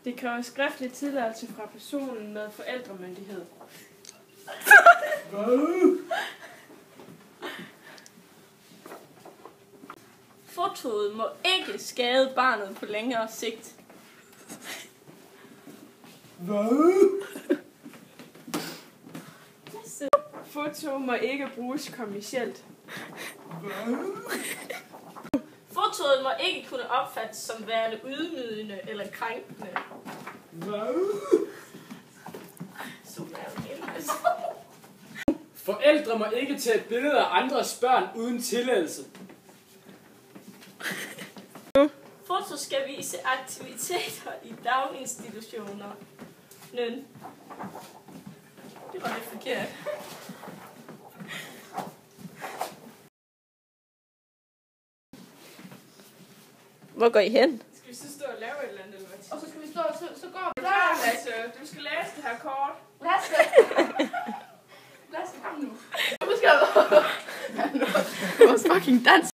Det kræver skriftlig tilladelse fra personen med forældremyndighed. Fotoet må ikke skade barnet på længere sigt. Foto må ikke bruges kommercielt. Fotoet må ikke kunne opfattes som værende ydmygende eller krænkende. Forældre må ikke tage billeder af andres børn uden tilladelse. Foto skal vise aktiviteter i daginstitutioner. Det var lidt forkert. Hvor går I hen? Skal vi så stå og lave et eller andet? Og så skal vi stå, så går vi. Klar, Lasse. Du skal læse det her kort. Lasse, kom nu. Nu skal jeg... Det var fucking dans.